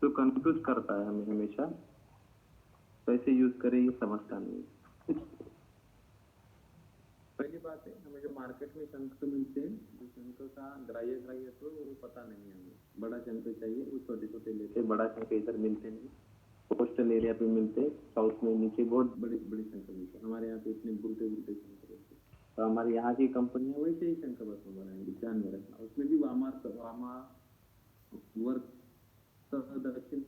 तो कंफ्यूज करता है हमें हमेशा, कैसे यूज करें ये समझता नहीं। पहली बात है, हमें जो मार्केट में शंख मिलते हैं, जो शंख का ग्राह्य तो वो पता नहीं है हमें। बड़ा शंख चाहिए, वो छोटे छोटे लेते, बड़ा शंख इधर मिलते नहीं, कोस्टल एरिया पे मिलते, साउथ में नीचे बहुत बड़ी बड़ी शंख मिलते, हमारे यहाँ पे इतने बुलते बुलते शंख मिलते। तो हमारे यहाँ की कंपनियां वैसे ही शंख बस बनाएंगी, ध्यान में रखना। उसमें भी वामा वर्क दक्षिण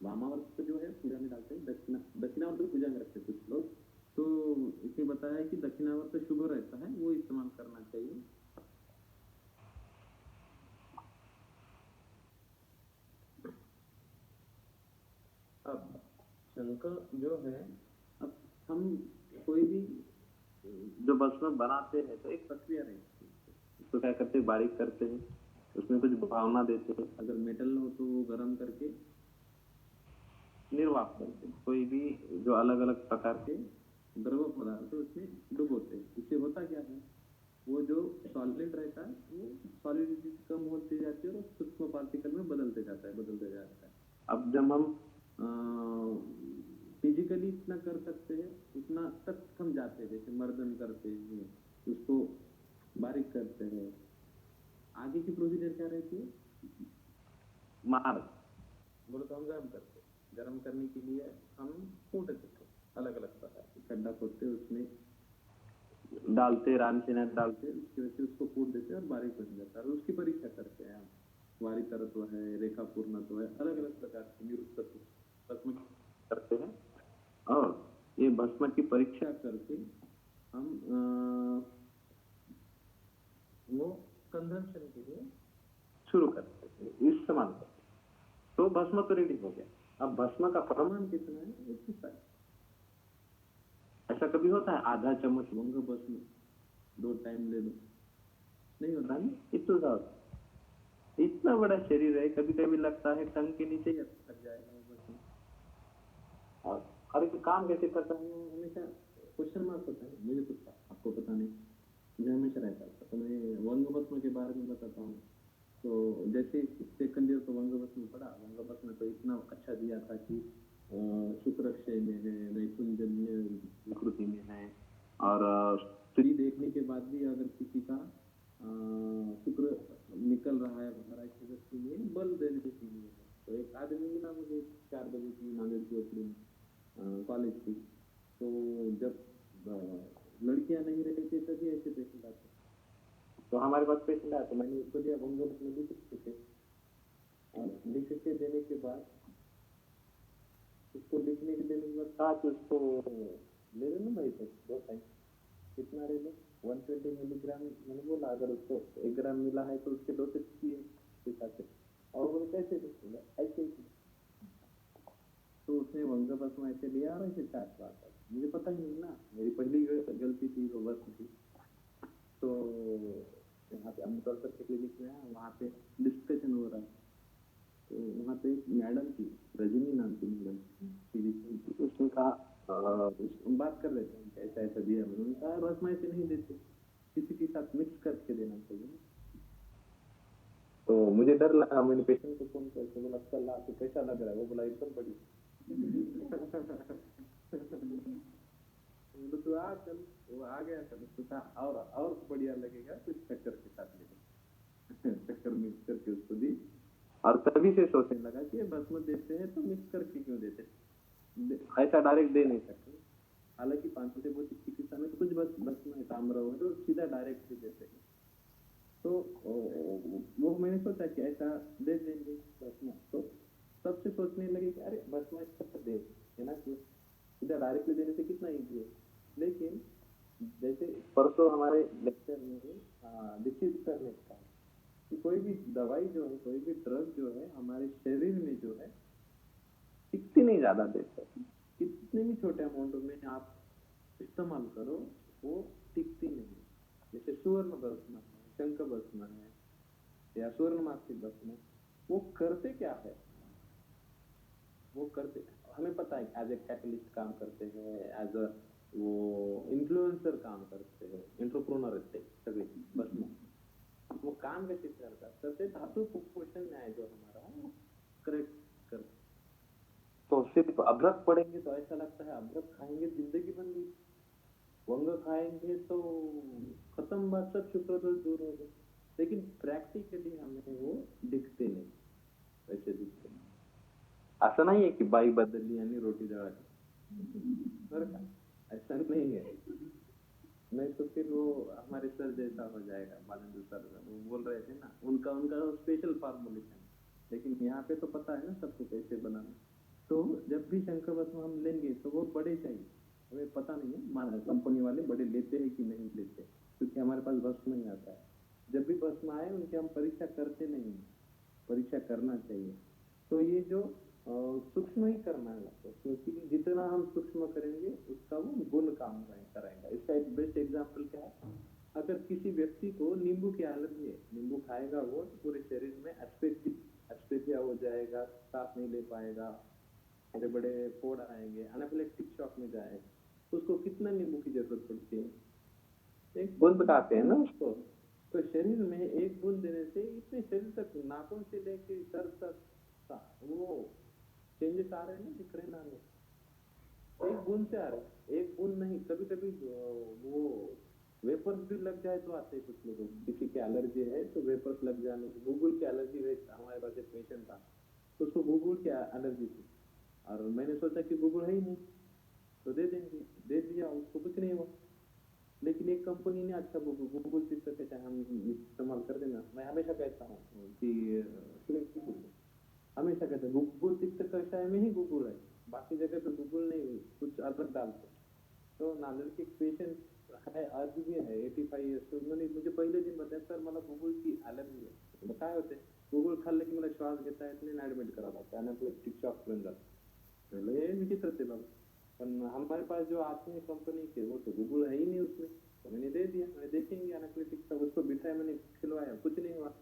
वामावर्त जो है पूजा में डालते हैं, दक्षिणावर्त पूजा में रखते हैं कुछ लोग। तो इसमें बताया है कि दक्षिणावर्त शुभ रहता है, वो इस्तेमाल करना चाहिए। अब शंख जो है, अब हम कोई भी जो भस्म बनाते हैं तो एक प्रक्रिया रहती है। तो क्या करते हैं, बारीक करते हैं, उसमें कुछ भावना देते हैं। अगर मेटल हो तो गर्म करके निर्वात करते हैं। कोई भी जो अलग अलग प्रकार के द्रव पदार्थ उसमें डुबोते हैं। इससे होता क्या है, वो जो सॉलिड रहता है वो सॉलिडिटी कम होती जाती है और सूक्ष्म पार्टिकल में बदलते जाता है। अब जब हम फिजिकली इतना कर सकते हैं, उतना तक हम जाते हैं, जैसे मर्दन करते हैं, उसको बारीक करते हैं। आगे की प्रोसीजर क्या रहती है, मार बोलो तो हम गर्म करने के लिए हम कूटते थे, अलग अलग प्रकार के गड्ढा खोदते, उसमें डालते, रान से डालते, उसकी वजह से उसको कूट देते और बारीक बन जाता है। और उसकी परीक्षा करते हैं हम, वारी तरत्व है, रेखा पूर्णत्व है, अलग अलग प्रकार के निरुक्तत्व भस्म करते हैं। और ये भस्म की परीक्षा करके हम वो कंजम्पशन के लिए शुरू करते हैं, इस्तेमाल करते हैं। तो भस्म तो रेडी हो गया। अब भस्म का प्रमाण कितना है, वो कितना है। ऐसा कभी होता है आधा चम्मच वंग भस्म 2 टाइम ले लो, नहीं होता नहीं, इतना इतना बड़ा शरीर है, कभी कभी लगता है टंग के नीचे ही अटक जाएगा वो भस्म। और एक काम कैसे करता है, हमेशा क्वेश्चन मार्क होता है, मुझे कुछ आपको पता नहीं, मुझे हमेशा रहता है। तो मैं वंग भस्म के बारे में बताता हूँ। तो जैसे सेकंड ईयर को वंग भस्म पढ़ा, वंग भस्म तो इतना अच्छा दिया था कि शुक्रक्षय में है, नैकुंजन्य विकृति में है, और स्त्री देखने के बाद भी अगर किसी का शुक्र निकल रहा है भराई व्यक्ति में, बल देने के लिए है। तो एक आदमी मिला मुझे 4 बजे की नांदेड़ की ओपड़ी में, कॉलेज की। तो जब लड़कियां नहीं रहती थी तभी ऐसे पेशेंट आते, तो हमारे पास पेशेंट आया, तो मैंने उसको दिया वंग भस्म लिख के, और लिख के देने के बाद उसको लिखने के देने के बाद कहा कि उसको ले लेना भाई, तो 2 टाइम कितना ले लो, 120 मिलीग्राम। मैंने बोला अगर उसको 1 ग्राम मिला है तो उसके डोसेज की है, और वो कैसे ऐसे ही। तो उसने वंग भस्म ऐसे लिया और ऐसे चाट बात, मुझे पता ही नहीं ना, मेरी पहली गलती थी वो बस थी। तो यहाँ पे अमृतसर के क्लिनिक में है, वहाँ पे डिस्कशन हो रहा है। तो वहाँ पे एक मैडम थी, रजनी नाम की मैडम, उसने कहा बात कर रहे थे, ऐसा ऐसा दिया। मैंने कहा भस्म ऐसे नहीं देते, किसी के साथ मिक्स करके देना चाहिए। तो मुझे डर लगा, मैंने पेशेंट को फोन करके बोला चल आपको कैसा लग रहा है, वो बोला एकदम बढ़िया। तो आ चल, वो आ गया, चल उसको कहा और बढ़िया लगेगा तो चक्कर के साथ ले चक्कर मिक्स करके उसको दी। और तभी से सोचने लगा कि भस्म देते हैं तो मिक्स करके क्यों देते, ऐसा डायरेक्ट दे नहीं सकते। हालांकि 500 से बहुत चिकित्सा में तो कुछ भस्म है, ताम्र हो तो सीधा डायरेक्ट भी देते हैं। तो वो मैंने सोचा कि ऐसा दे देंगे भस्म, तो सबसे सोचने लगे कि अरे भस्म दे देना चाहिए, सीधा डायरेक्टली देने से कितना ईजी है। लेकिन जैसे परसों हमारे लेक्चर में डिसीज करने का कि कोई भी दवाई जो है, कोई भी ड्रग जो है हमारे शरीर में जो है टिकती नहीं ज्यादा देर तक, कितने भी छोटे अमाउंट में आप इस्तेमाल करो वो टिकती नहीं। जैसे सुवर्ण भस्म है, शंख भस्म है, या स्वर्ण मासिक भस्म, वो करते क्या है, वो करते हमें पता है, एज ए कैटलिस्ट काम करते हैं, एज अ वो इन्फ्लुएंसर काम करते हैं, एंटरप्रेन्योर रहते सगळे भस्म। वो काम कैसे करता है, तसे धातु पोषण न्याय जो हमारा है वो करेक्ट कर। तो सिर्फ अदरक पढ़ेंगे तो ऐसा लगता है अदरक खाएंगे जिंदगी बन गई, वंग खाएंगे तो खत्म बात, सब शुक्र दोष दूर हो गए। लेकिन प्रैक्टिकली हमें वो दिखते नहीं, वैसे दिखते नहीं। असं नाही है की बाई बदलली आणि रोटी जळाली, बरं का, ऐसा नहीं है। नहीं तो फिर वो हमारे सर जैसा हो जाएगा, बालेंद्र सर वो बोल रहे थे ना, उनका उनका स्पेशल फॉर्मुलेशन। लेकिन यहाँ पे तो पता है ना सबको कैसे बनाना। तो जब भी शंकर भस्म हम लेंगे तो वो बड़े चाहिए, हमें पता नहीं है माना कंपनी वाले बड़े लेते हैं कि नहीं लेते, क्योंकि हमारे पास भस्म नहीं आता है। जब भी भस्म आए उनकी हम परीक्षा करते नहीं, परीक्षा करना चाहिए। तो ये जो सूक्ष्म ही करना है आपको, क्योंकि जितना हम सूक्ष्म करेंगे उसका वो गुण काम कराएगा। इसका एक बेस्ट एग्जांपल क्या है, अगर किसी व्यक्ति को नींबू की एलर्जी है, नींबू खाएगा वो तो पूरे शरीर में एस्पेक्सिया हो जाएगा, सांस नहीं ले पाएगा, बड़े बड़े फोड़ आएंगे, एनाफिलेक्टिक शॉक में जाएगा। तो उसको कितना नींबू की जरूरत पड़ती है, एक बूंद खाते हैं ना उसको। तो शरीर में एक बूंद देने से इतने शरीर तक, नाखून से लेके सर तक वो चेंजेस आ रहे हैं ना, दिख रहे ना हमें, एक बूंद से आ रहे हैं। एक बूंद नहीं, कभी कभी वो वेपर्स भी लग जाए तो आते हैं कुछ लोगों को, किसी की एलर्जी है तो वेपर्स लग जाने, गूगल की एलर्जी है। हमारे पास एक पेशेंट था तो उसको गूगल की एलर्जी थी, और मैंने सोचा कि गूगल है ही नहीं तो दे देंगे, दे दिया, उसको कुछ नहीं हुआ। लेकिन एक कंपनी ने अच्छा गूगल चित्र के चाहे हम इस्तेमाल कर देना। मैं हमेशा कहता हूँ कि हमेशा कहते हैं गूगल चित्र कक्षाएं में ही गूगल है, बाकी जगह पे गूगल नहीं, कुछ अलग डालते। तो नांदेड के पेशंट है, आज भी है 85 इयर्स, उन्होंने मुझे पहिले दिन बताया सर मला गूगलची ॲलर्जी आहे। मग काय होते, गूगल खाल्लं की मला श्वास घेता येत नहीं, ऍडमिट करावं लागतं, एनाफिलेक्टिक शॉक बन जाता। ये विचित्र थे बाबा, पर हमारे पास जो आते हैं कंपनी के वो तो गूगल है ही नहीं उसमें। तो मैंने दे दिया, मैंने देखेंगे एनालिटिक्स का, उसको बिठाया, मैंने खिलवाया, कुछ नहीं हुआ।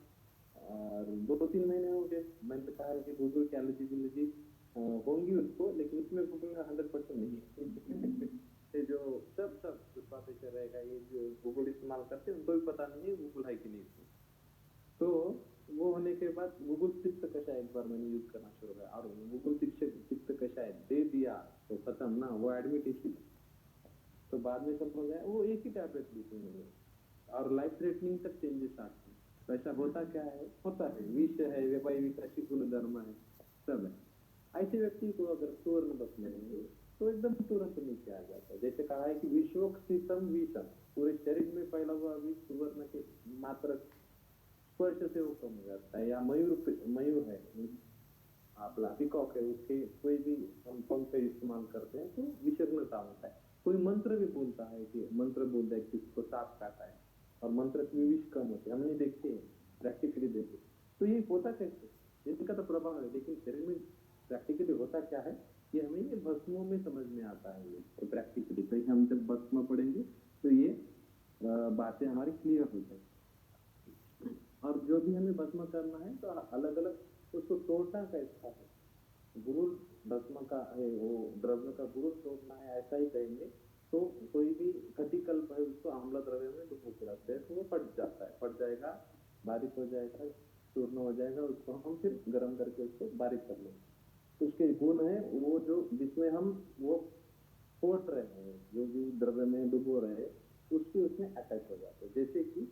और 2-3 महीने हो गए, मैंने तो कहा कि गूगल की एलिजिबिलिटी होंगी उसको, लेकिन इसमें गूगल का 100% नहीं है। ये जो सब उत्पादक रहेगा, ये जो गूगल इस्तेमाल करते हैं उनको भी पता नहीं है गूगल है कि नहीं इसमें। तो वो होने के बाद गूगल चित्त कषाय एक बार मैंने यूज करना शुरू किया, और गूगल चित्त कषाय दे दिया तो खत्म ना, वो एडमिट इसी। तो बाद में सब हो गया, वो एक ही टैबलेट ली थी मैंने, और लाइफ थ्रेटनिंग तक चेंजेस आते हैं। तो ऐसा होता क्या है, होता है विष है, वैवाहिक विकासी गुणधर्म है, सब है। ऐसे व्यक्ति को अगर सुवर्ण बस लेंगे तो एकदम तुरंत नीचे आ जाता है। जैसे कहा है कि विश्वोक्सितम विषम, पूरे शरीर में फैला हुआ विष सुवर्ण के मात्र स्पर्श से वो कम हो जाता है। या मयूर है आपला पिकॉक है, उसके कोई भी हम पंख इस्तेमाल करते हैं तो विषग्नता होता है। कोई मंत्र भी बोलता है कि मंत्र बोलता है कि इसको सांप काटा है, और मंत्र की विष कम होते हैं, हमने देखते हैं, प्रैक्टिकली देखे। तो ये होता कैसे, इनका तो प्रभाव है, लेकिन शरीर में प्रैक्टिकली होता क्या है ये हमें ये भस्मों में समझ में आता है। ये तो प्रैक्टिकली तो हम जब भस्म पढ़ेंगे तो ये बातें हमारी क्लियर हो जाएगी। और जो भी हमें भस्म करना है तो अलग अलग उसको तोड़ना कैसा है, गुरु भस्म का है वो द्रव्य का गुरु तोड़ना है, ऐसा ही कहेंगे। तो कोई भी घटिकल्प है उसको अम्ल द्रव्य में डुबो के रखते हैं तो वो फट जाता है, फट जाएगा, बारीक हो जाएगा, चूर्ण हो जाएगा, उसको हम फिर गर्म करके उसको बारीक कर लेंगे। तो उसके गुण है वो जो जिसमें हम वो फोट रहे हैं, जो भी द्रव्य में डुबो रहे उसके उसमें अटैच हो जाते हैं। जैसे कि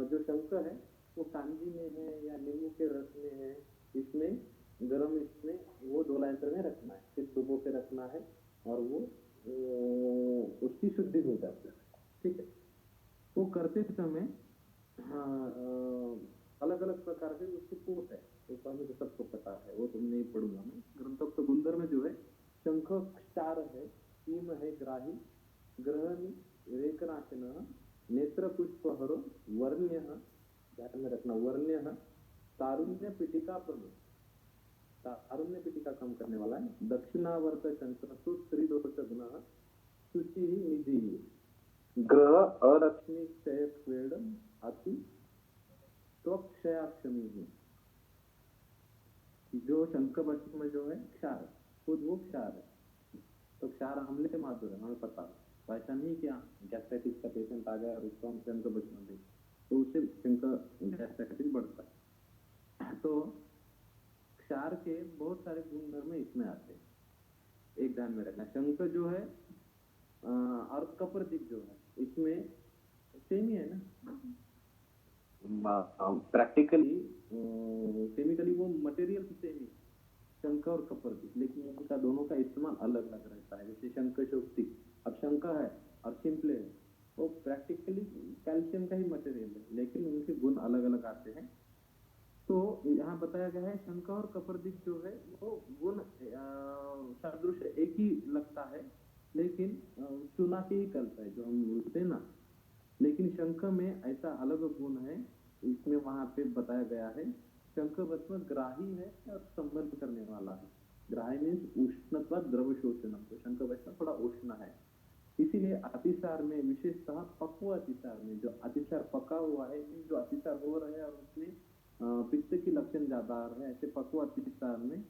जो शंकर है वो कांजी में है या नींबू के रस में है, इसमें गर्म, इसमें वो डोलायंत्र में रखना है, फिर डुबो के रखना है, और वो उसकी शुद्धि हो जाती है। ठीक है, वो करते समय अलग अलग प्रकार के उसके कोट है, तो हमें तो सबको पता है, वो तो नहीं पढ़ूंगा मैं। ग्रंथोक्त गुंदर में जो है शंख क्षार है, कीम है ग्राही, ग्रहण रेखनाशन, नेत्र पुष्प हरो, वर्ण्य, ध्यान में रखना, वर्ण्य, तारुण्य पिटिका प्रमुख, तारुण्य पिटिका कम करने वाला है, दक्षिणावर्त शंकर त्रिदोष गुण, शुचि निधि, ग्रह अरश्मि क्षय क्वेड अति त्वक्षयाक्षमी। जो शंकर भस्म में जो है क्षार, खुद वो क्षार है, तो क्षार अम्ल माधुर है, हमें पता है। तो ऐसा नहीं कि गैस्ट्राइटिस का पेशेंट आ गया और उसको हम शंकर भस्म दें, तो उससे शंख गैस प्राकृतिक बढ़ता है। तो क्षार के बहुत सारे गुणधर्म इसमें आते हैं, एक ध्यान में रखना। शंख जो है और कपर्दिक जो है इसमें सेम ही है ना, प्रैक्टिकली केमिकली वो मटेरियल सेम ही, शंख और कपर्दिक, लेकिन उनका दोनों का इस्तेमाल अलग अलग रहता है। जैसे शंख शोक्ति, अब शंख है और सिंपले है, वो प्रैक्टिकली कैल्शियम का ही मटेरियल है, लेकिन उनके गुण अलग अलग आते हैं। तो यहाँ बताया गया है शंख और कपर्दिक जो है वो गुण सदृश एक ही लगता है, लेकिन चुना के ही कलता है जो हम बोलते हैं ना, लेकिन शंख में ऐसा अलग गुण है। इसमें वहां पे बताया गया है शंख भस्म ग्राही है और संबंध करने वाला है। ग्राही मीन्स उष्णत्वा द्रव शोषणम, तो शंख भस्म थोड़ा उष्ण है, इसीलिए अतिसार में, विशेषतः पक्व अतिसार में, जो अतिसार पका हुआ है, जो अतिसार हो रहा है और उसमें पित्त की लक्षण ज्यादा आ रहे हैं, ऐसे पक्व अतिसार में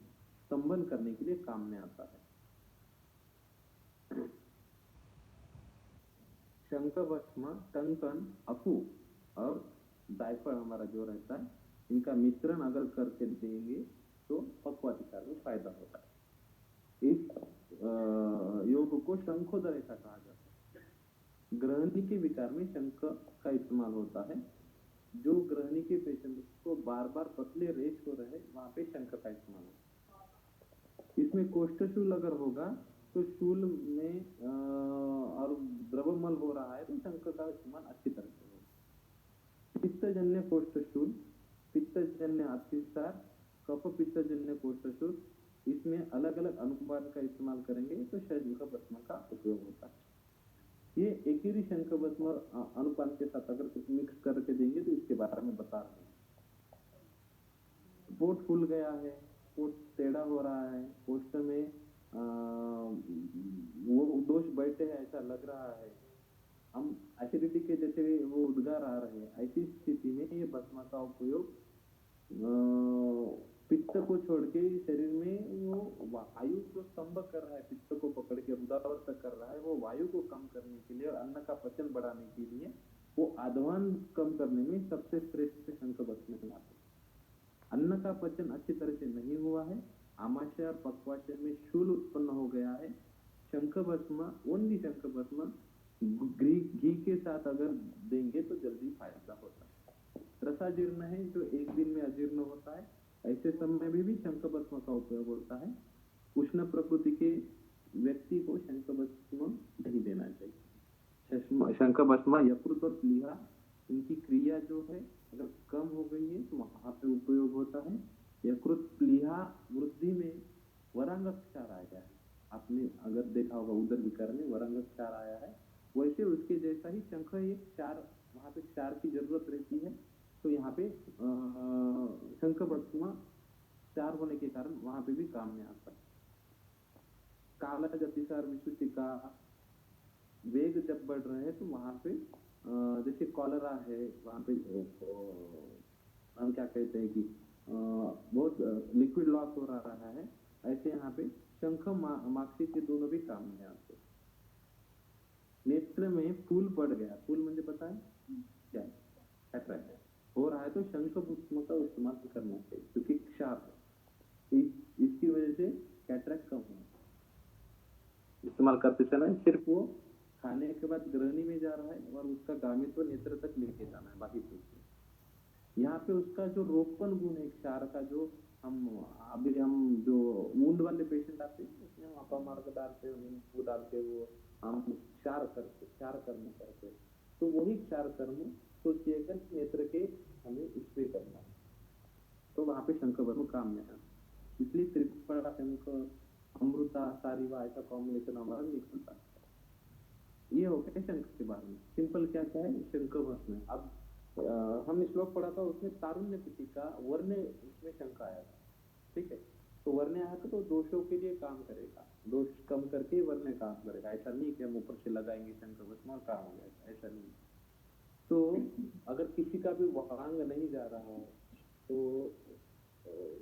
संबंध करने के लिए काम में आता है। शंख भस्म, टंकन, अफू और जायफल हमारा जो रहता है, इनका मिश्रण अगर करके देंगे तो पक्वाधिकार में फायदा होता है। इस योग को शंखोदर ऐसा कहा जाता है। ग्रहणी के विकार में शंख का इस्तेमाल होता है। जो ग्रहणी के पेशेंट को बार बार पतले रेश हो रहे, वहां पे शंख का इस्तेमाल होता है। इसमें कोष्ठशूल अगर होगा तो शूल में और द्रवमल हो रहा है तो शंख का इस्तेमाल अच्छी तरह से होगा। पित्तजन्य कोष्ठशूल, पित्तजन्य अतिसार, कफ पित्तजन्य कोष्ठशूल, इसमें अलग अलग अनुपात का इस्तेमाल करेंगे तो शंख भस्म का उपयोग होता है। ये एक ही शंख भस्म अनुपात के साथ अगर कुछ मिक्स करके देंगे तो इसके बारे में बता रहे हैं। पोट फूल गया है, पोट टेढ़ा हो रहा है, कोष्ठ में वो दोष बैठे हैं ऐसा लग रहा है, हम एसिडिटी के जैसे वो उद्गार आ रहे हैं, ऐसी स्थिति में ये भस्म का उपयोग पित्त को छोड़ के शरीर में वो वायु को स्तंभ कर रहा है, पित्त को पकड़ के उदावर्त कर रहा है, वो वायु को कम करने के लिए और अन्न का पचन बढ़ाने के लिए, वो आध्वान कम करने में सबसे श्रेष्ठ शंख भस्म है। अन्न का पचन अच्छी तरह से नहीं हुआ है, आमाशय और पक्वाशय में शूल उत्पन्न हो गया है, शंख भस्म, ओनली शंख भस्म घी के साथ अगर देंगे तो जल्दी फायदा होता है। रसाजीर्ण है जो एक दिन में अजीर्ण होता है, ऐसे समय में भी शंख भस्म का उपयोग होता है। उष्ण प्रकृति के व्यक्ति को शंख भस्म नहीं देना चाहिए। शंख भस्म यकृत और प्लीहा, इनकी क्रिया जो है अगर कम हो गई है तो वहां पे उपयोग होता है। यकृत प्लीहा वृद्धि में वरांग क्षार आया है, आपने अगर देखा होगा उदर विकार में वरांग क्षार आया है, वैसे उसके जैसा ही शंख एक क्षार, वहां पे क्षार की जरूरत रहती है, तो यहाँ पे शंख भस्म क्षार होने के कारण वहां पे भी काम में आता है। काला अतिसार, विसूचिका, वेग जब बढ़ रहे हैं तो वहां पे जैसे कॉलरा है, वहां पे हम क्या कहते हैं कि बहुत लिक्विड लॉस हो रहा है, ऐसे यहाँ पे शंख माक्षी के दोनों भी काम में आते हैं। नेत्र में फूल पड़ गया, फूल मुझे पता है क्या कैटरैक्ट हो रहा है, तो शंख भस्म का इस्तेमाल करना चाहिए क्योंकि क्षार है, इसकी वजह से कैटरैक्ट कम होना इस्तेमाल करते समय। सिर्फ वो खाने के बाद ग्रहणी में जा रहा है और उसका गामित्व नेत्र तक लेके जाना है, बाकी कुछ नहीं। यहाँ पे उसका जो रोपण गुण है क्षार का, जो हम जो वुंड वाले पेशेंट आते हैं उसमें अपामार्ग डालते हैं, नींबू डालते वो हम क्षार कर्म करते, तो वही क्षार कर्म सोचिएगा नेत्र के हमें स्प्रे करना है, तो वहां पे शंख भस्म काम में है। इसलिए त्रिफला शंख अमृता सारिवा ऐसा कॉम्बिनेशन हमारा निकलता है। ये हो गया शंख के बारे में। सिंपल क्या क्या है शंख भस्म। अब हमने श्लोक पढ़ा था उसमें तारुण्य पिटिका वर्ण, उसमें शंख आया था, ठीक है, तो वर्ण आया था तो दोषों के लिए काम करेगा, दोष कम करके वर्ण काम करेगा, ऐसा नहीं कि हम ऊपर से लगाएंगे शंख भस्म और काम हो जाएगा, ऐसा नहीं। तो अगर किसी का भी वरांग नहीं जा रहा है तो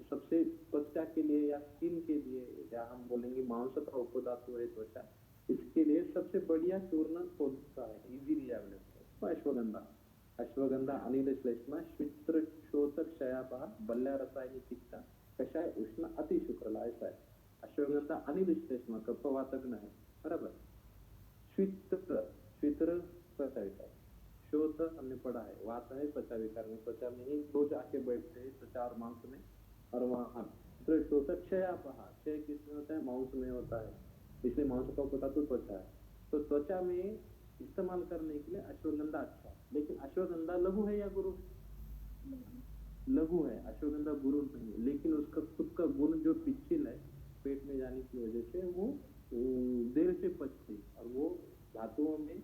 सबसे त्वचा के लिए या स्किन के लिए, या हम बोलेंगे मांस का उपधातु है त्वचा, इसके लिए सबसे बढ़िया चूर्ण कौन सा है, इजीली अवेलेबल है, अश्वगंधा। अश्वगंधा अनिल श्लेष्मा श्वित्र शोथ क्षयापहा बल्या रसायनी पित्ता कषाय उष्ण अति शुक्रला, ऐसा है। अश्वगंधा अनिल श्लेष्मा कफवातग्न है, बराबर। श्वित्र, श्वित्र त्वचा विकार, शोथ हमने पढ़ा है, वात है त्वचा विकार में, त्वचा में ही रोज आके बैठते हैं त्वचा और मांस में, और वहाँ शोथ क्षयापहा, क्षय किसमें होता है, मांस में होता है, इसलिए मांस का पता तो त्वचा है। तो त्वचा में इस्तेमाल करने के लिए अश्वगंधा अच्छा है। लेकिन अश्वगंधा लघु है या गुरु? लघु है, अश्वगंधा गुरु नहीं है, लेकिन उसका खुद का गुण जो पिच्छिल है पेट में जाने की वजह से वो देर से पचती, और वो धातुओं में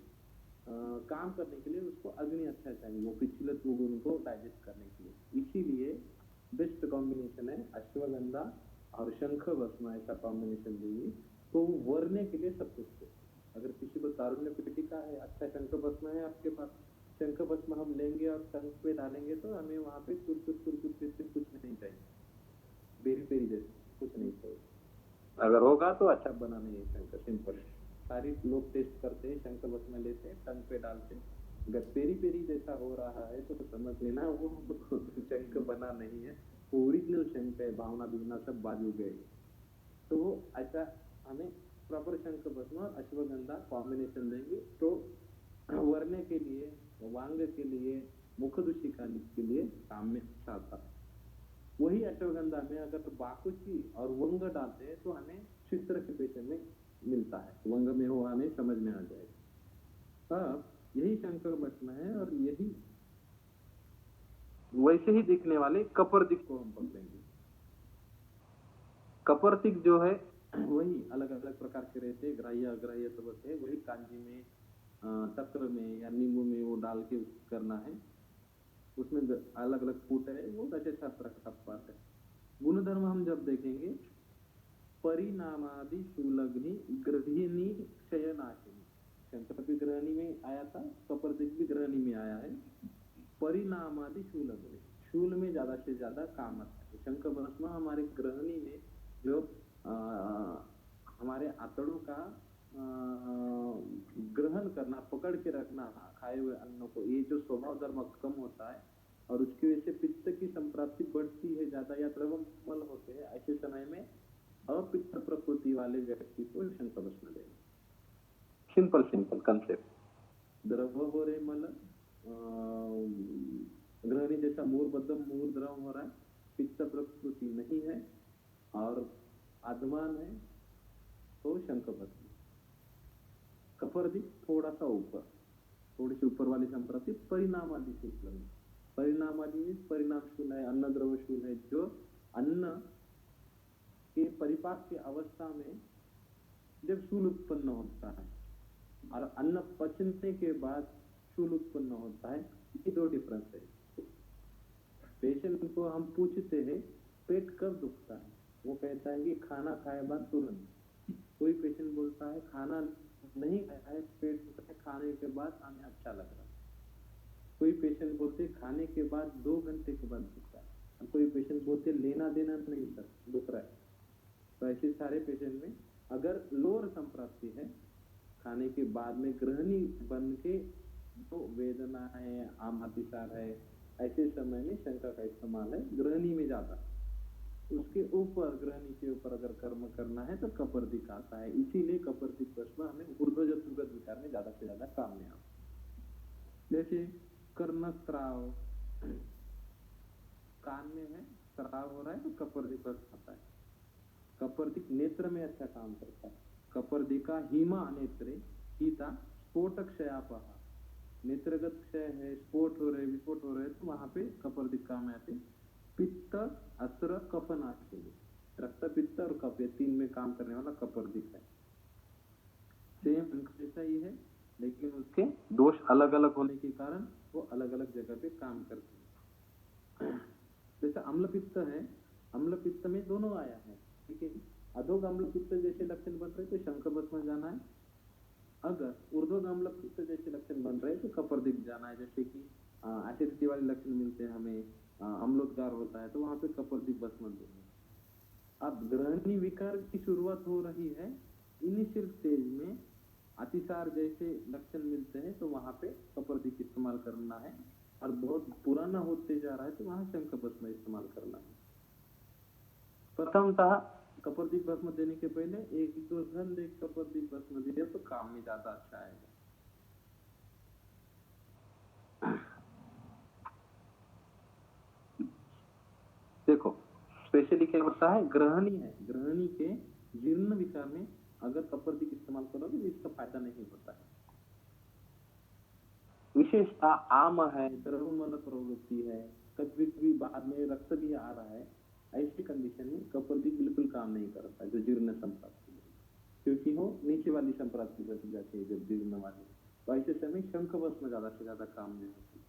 काम करने के लिए उसको अग्नि अच्छा चाहिए, वो पिच्छिलत गुण को डाइजेस्ट करने के लिए। इसीलिए बेस्ट कॉम्बिनेशन है अश्वगंधा और शंख भस्म, ऐसा कॉम्बिनेशन देंगे तो वरने के लिए सब कुछ है। अगर किसी को तारुण्य पिटिका है, अच्छा शंख भस्म है आपके पास, शंख भस्म हम लेंगे और शंख पे डालेंगे तो हमें वहां पे कुछ नहीं चाहिए, बेरी पेरी जैसे कुछ नहीं चाहिए। अगर होगा तो अच्छा बनाना है शंख, सिंपल। सारी लोग टेस्ट करते हैं, शंख भस्म लेते हैं, टंग पे डालते हैं, अगर पेरी पेरी जैसा हो रहा है तो समझ लेना वो शंख बना नहीं है, वो ओरिजिनल शंख है, भावना बिना सब बाजू गए। तो ऐसा हमें प्रॉपर शंख भस्म और अश्वगंधा कॉम्बिनेशन देंगे तो वरने के लिए, वांग के लिए, मुखदुषिका के लिए काम में आता है। वही अश्वगंधा में अगर तो बाकुची और वंग डालते हैं तो हमें चित्र के पेशे में मिलता है, वंग में हो हमें समझ में आ जाएगा। अब यही शंकर भस्म है और यही वैसे ही दिखने वाले कपर्दिक को हम पकड़ेंगे। कपर्दिक जो है वही अलग अलग प्रकार के रहते हैं, ग्राह्य अग्राह्य सब होते हैं, वही कांजी में, तक्र में या नींबू में वो डाल के करना है, उसमें अलग अलग कूट है, वो रचय शास्त्र का पाठ है। गुणधर्म हम जब देखेंगे, परिणामादि शूलग्नि गृहिणी क्षयनाशिनी, शंकर भी गृहिणी में आया था, कपर्दिक भी गृहिणी में आया है। परिणामादि शूलग्नि, शूल में ज्यादा से ज्यादा काम आता है। शंकर भस्म हमारे गृहिणी में जो हमारे आंतड़ों का ग्रहण करना, पकड़ के रखना खाए हुए अन्नों को, ये जो स्वभाव धर्म कम होता है और उसकी वजह से पित्त की संप्राप्ति बढ़ती है ज्यादा या द्रवमल होते हैं, ऐसे समय में अपित्त प्रकृति वाले व्यक्ति को शंकर भस्म देना। Simple concept. द्रव हो रहे मल, गृहिणी जैसा मूर्बद्धम मूर द्रव हो रहा है, पित्त प्रकृति नहीं है और आदमान है तो शंकर भस्म। कपर्दिक थोड़ा सा ऊपर, थोड़ी सी ऊपर वाली संप्राप्ति परिणाम आदि शूल में, परिणाम आदि में परिणाम शूल है, अन्न द्रव शूल है, जो अन्न के परिपाक की अवस्था में जब शूल उत्पन्न होता है और अन्न पचने के बाद शूल उत्पन्न होता है, ये दो डिफरेंस है। पेशेंट को हम पूछते हैं पेट कब दुखता है, वो कहता है कि खाना खाए बाद तुरंत। कोई पेशेंट बोलता है खाना नहीं खाया है, पेट दुखता है, खाने के बाद हमें अच्छा लग रहा है। कोई पेशेंट बोलते खाने के बाद 2 घंटे के बाद दुखता है, और कोई पेशेंट बोलते लेना देना नहीं सर दुख रहा है। तो ऐसे सारे पेशेंट में अगर लोअर संप्राप्ति है, खाने के बाद में गृहिणी बन के जो वेदना है, आम अतिसार है, ऐसे समय में शंकर का इस्तेमाल है, गृहिणी में ज्यादा। उसके ऊपर, गृहिणी के ऊपर अगर कर्म करना है तो कपर्दिक आता है, इसीलिए कपर्दिक भस्म हमें ऊर्ध्वज सुगत विकार में ज्यादा से ज्यादा काम में आता है। जैसे कर्णस्त्राव, कान में है, स्राव हो रहा है तो कपर्दिक भस्म आता है। कपर्दिक नेत्र में अच्छा काम करता है। कपर्दिका हीमा नेत्रे हीता स्फोट क्षयापहा, नेत्रगत क्षय है, स्फोट हो रहे, विस्फोट हो रहे, तो वहां पे कपर्दिक काम आते। पित्त अस्त्र कफ नाशिनी, रक्त पित्त और कफ, ये 3 में काम करने वाला कपर्दिक है। सेम जैसा ही है, लेकिन उसके दोष अलग अलग होने के कारण वो अलग अलग जगह पे काम करते हैं। जैसे अम्ल पित्त है, अम्ल पित्त में दोनों आया है, लेकिन अधोग अम्ल पित्त जैसे लक्षण बन रहे तो शंकर भस्म जाना है, अगर ऊर्ध्व अम्ल पित्त जैसे लक्षण बन रहे तो कपर्दिक जाना है। जैसे कि एसिडिटी वाले लक्षण मिलते हैं हमें, अम्लोद्गार होता है तो वहां पे कपर्दिक भस्म देंगे। अब गृहिणी विकार की शुरुआत हो रही है, इनिशियल स्टेज में अतिसार जैसे लक्षण मिलते हैं तो वहां पे कपर्दिक इस्तेमाल करना है। और बहुत पुराना होते जा रहा है तो वहां शंख भस्म इस्तेमाल करना है। प्रथमतः कपर्दिक भस्म देने के पहले एक दो धन देख कपर्दिक भस्म दिया तो काम में ज्यादा अच्छा आएगा। देखो स्पेशली क्या होता है, ग्रहणी है, ग्रहणी के जीर्ण विकार में अगर कपर्दिक इस्तेमाल करोगे तो इसका फायदा नहीं होता है। विशेषता आम है, द्रवमल प्रवृत्ति है, कभी कभी बाद में रक्त भी आ रहा है, ऐसी कंडीशन में कपर्दिक बिल्कुल काम नहीं करता जो जीर्ण संप्राप्ति है, क्योंकि वो नीचे वाली संप्राप्ति बच जाती है जब जीर्ण वाली, तो ऐसे समय शंख भस्म ज्यादा से ज्यादा काम में होती है।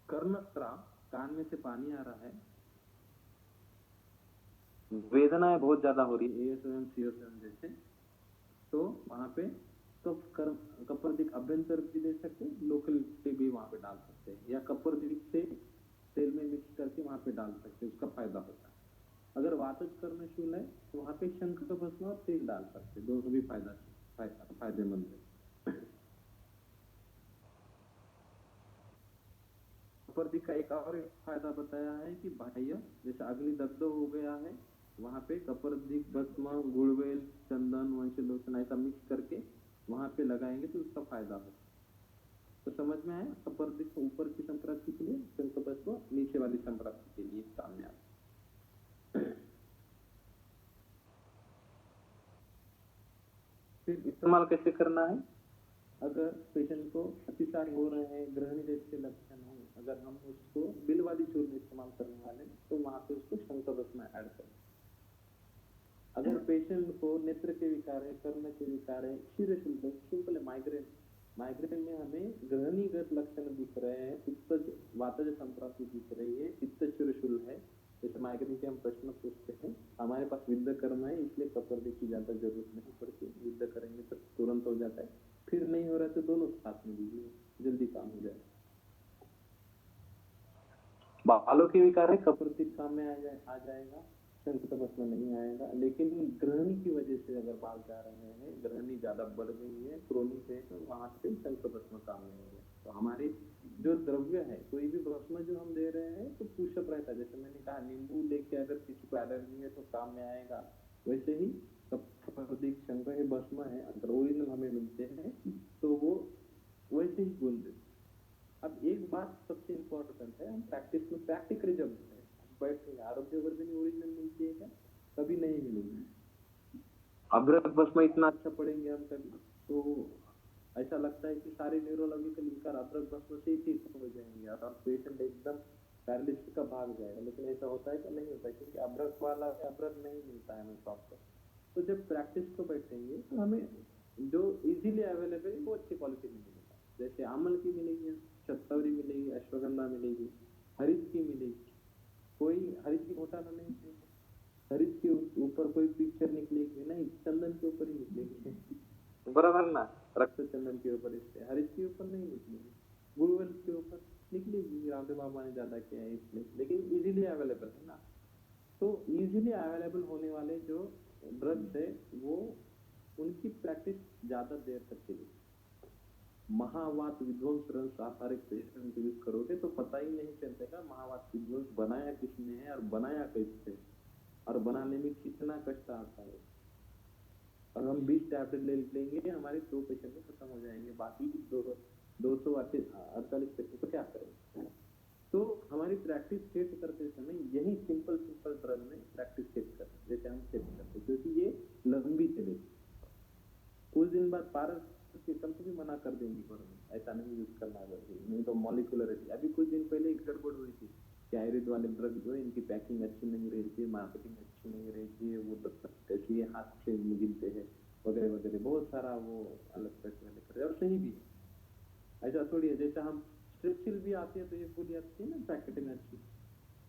कर्णस्राव, कान में से पानी आ रहा है, वेदनाएं बहुत ज्यादा हो रही है एएसएम सीएसएम जैसे, तो वहां पे तो कपर्दिक अभ्यंतर भी दे सकते हैं, लोकल से भी वहां पे डाल सकते हैं, या कपर्दिक से तेल में मिक्स करके वहां पे डाल सकते हैं, उसका फायदा होता है। अगर वातज कर्णशूल है तो वहां पे शंख भस्म और तेल डाल सकते हैं, दोनों भी फायदेमंद है। कपर्दिक का एक और फायदा बताया है कि बाह्य जैसे अग्निदग्ध हो गया है वहां पे कपर्दिक भस्म, गुड़वेल, चंदन, वंशलोचन ऐसा मिक्स करके वहां पे लगाएंगे तो उसका फायदा होगा। तो समझ में आया, कपर्दिक ऊपर की संप्राप्ति के लिए, शंख भस्म नीचे वाली संप्राप्ति के लिए काम में आता। फिर इस्तेमाल कैसे करना है, अगर पेशेंट को अतिसार हो रहे हैं, ग्रहणी जैसे लक्षण है, अगर हम उसको बिल वाली चूर्ण इस्तेमाल करने वाले तो वहां पे उसको शंख भस्म ऐड करें। अगर पेशेंट को नेत्र के विकार है, कर्ण के विकार है, शीर्षशुल्क, सिंपल माइग्रेन, माइग्रेन में हमें ग्रहणीगत लक्षण दिख रहे हैं, पित्त वातज संप्राप्ति दिख रही है, पित्त शीर्षशूल है, जैसे माइग्रेन के हम प्रश्न पूछते हैं, हमारे पास विद्ध कर्म है इसलिए कपर्दिक की ज्यादा जरूरत नहीं पड़ती, विद्ध करेंगे तो तुरंत हो जाता है, फिर नहीं हो रहा तो दोनों साथ में दीजिए, जल्दी काम हो जाए। बालों के विकार है, कपर्दिक काम में आ जाएगा, शंख भस्म नहीं आएगा, लेकिन ग्रहणी की वजह से अगर बाल जा रहे हैं, ग्रहणी ज्यादा बढ़ गई है, क्रोनिक है, तो वहां से शंख भस्म काम में आएगा। तो हमारे जो द्रव्य है, कोई भी भस्म जो हम दे रहे हैं तो पुशअप रहता है, जैसे मैंने कहा नींबू लेके अगर किसी को एलर्जी है तो काम में आएगा, वैसे ही कपर्दिक, शंख है, भस्म है, अगर ओरिजिनल हमें मिलते हैं तो वो वैसे ही बोल देते। अब एक बात सबसे इम्पोर्टेंट है, हम प्रैक्टिस में प्रैक्टिकली जब बैठेंगे, आरोग्यवर्धिनी ओरिजिनल मिलती है क्या, कभी नहीं मिलेगी। अभ्रक भस्म इतना अच्छा पढ़ेंगे हम कभी, तो ऐसा लगता है कि सारे न्यूरोलॉजिकल विकार अभ्रक भस्म से ही ठीक हो जाएंगे और पेशेंट एकदम पैरालिसिस का भाग जाएगा, लेकिन ऐसा होता है कि नहीं होता है, क्योंकि अभ्रक वाला अभ्रक नहीं मिलता है हमें प्रॉपर। तो जब प्रैक्टिस को बैठेंगे तो हमें जो इजीली अवेलेबल है वो अच्छी क्वालिटी में मिलेगा, जैसे आमल की मिलेगी, शतवरी मिलेगी, अश्वगंधा मिलेगी, हरित की मिलेगी, कोई हरित की घोटाला नहीं मिलेगी, हरित के ऊपर कोई पिक्चर निकलेगी नहीं, चंदन के ऊपर ही निकलेगी, बराबर ना, रक्त चंदन के ऊपर, इससे हरित के ऊपर नहीं निकलेगी, गुरुवेल के ऊपर निकलेगी, रामदेव बाबा ने ज्यादा किया है इसलिए, लेकिन इजीली अवेलेबल है ना। तो इजीली अवेलेबल होने वाले जो ड्रग्स है वो उनकी प्रैक्टिस ज्यादा देर तक चलेगी। महावात विध्वंस रस आप हर एक पेशेंट यूज करोगे तो पता ही नहीं चलेगा महावात विध्वंस बनाया किसने है और बनाया कैसे, और बनाने में कितना कष्ट आता है। और हम 20 टैबलेट ले लेंगे, हमारे 2 पेशेंट में खत्म हो जाएंगे, बाकी 248 पेशेंट को क्या करेंगे। तो हमारी प्रैक्टिस सेट करते समय यही सिंपल ड्रग में प्रैक्टिस सेट करते, जैसे हम सेट करते, क्योंकि ये लंबी चलेगी। कुछ दिन बाद पारस सिस्टम को भी मना कर देंगी गवर्नमेंट, ऐसा नहीं यूज करना है, नहीं तो मॉलिक्यूलरिटी। अभी कुछ दिन पहले एक गड़बड़ हुई थी कि आयुर्वेद वाले ड्रग जो है इनकी पैकिंग अच्छी नहीं रहती है, मार्केटिंग अच्छी नहीं रहती है, वो कैसी हाथ से गिनते हैं वगैरह वगैरह, बहुत सारा वो अलग फैसला लेकर, और सही भी है। ऐसा थोड़ी है, जैसा हम स्ट्रिप्सिल भी आती है तो ये पूरी आती है ना पैकेट में अच्छी,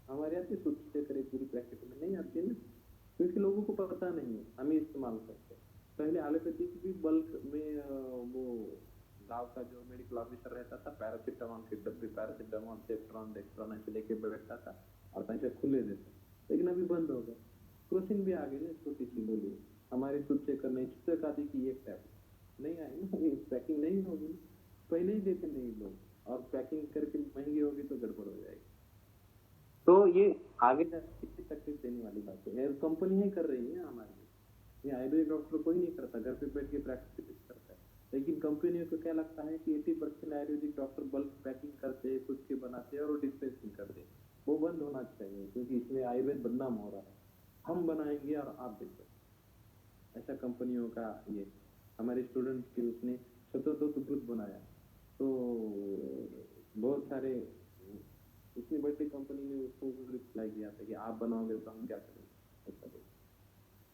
हमारे आती है सोचते करे पूरी पैकेट में नहीं आती है ना, क्योंकि लोगों को पता नहीं है, हम ही इस्तेमाल करते हैं। पहले एलोपैथिक भी बल्क में वो गांव का जो मेडिकल ऑफिसर रहता था, पैरासिटामोल के डब्बे, पैरासिटामोल, सेफ्ट्रॉन, डेक्स्ट्रॉन ऐसे लेके बैठता था और पैसे खुले देते, लेकिन अभी बंद हो गया। क्रोसिन भी आ गई ना छोटी सी गोली, हमारी सुध चेकर नहीं, चेक आती कि एक टैब नहीं आएगी, पैकिंग नहीं होगी, पहले ही देते नहीं लोग, और पैकिंग करके महंगी होगी तो गड़बड़ हो जाएगी। तो ये आगे जाके तकलीफ देने वाली बात है, कंपनी ही कर रही है हमारे, ये आयुर्वेदिक डॉक्टर कोई नहीं करता, घर पे बैठ के प्रैक्टिस करता है। लेकिन कंपनियों को क्या लगता है कि 80% आयुर्वेदिक डॉक्टर बल्क पैकिंग करते हैं, खुद के बनाते हैं और डिस्पेंसिंग करते हैं। वो बंद होना चाहिए, क्योंकि इसमें आयुर्वेद बदनाम हो रहा है। हम बनाएंगे और आप देखो, ऐसा कंपनियों का ये। हमारे स्टूडेंट के उसने शतोदुत बनाया, तो बहुत सारे इतनी बड़ी कंपनी ने उसको रिप्लाई किया था कि आप बनाओगे तो हम क्या करेंगे, ऐसा बोला।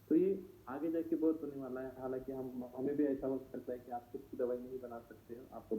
तो ये आगे जाके बहुत होने वाला है। हालांकि हमें भी ऐसा हो सकता है कि आप खुद की दवाई नहीं बना सकते हो, आपको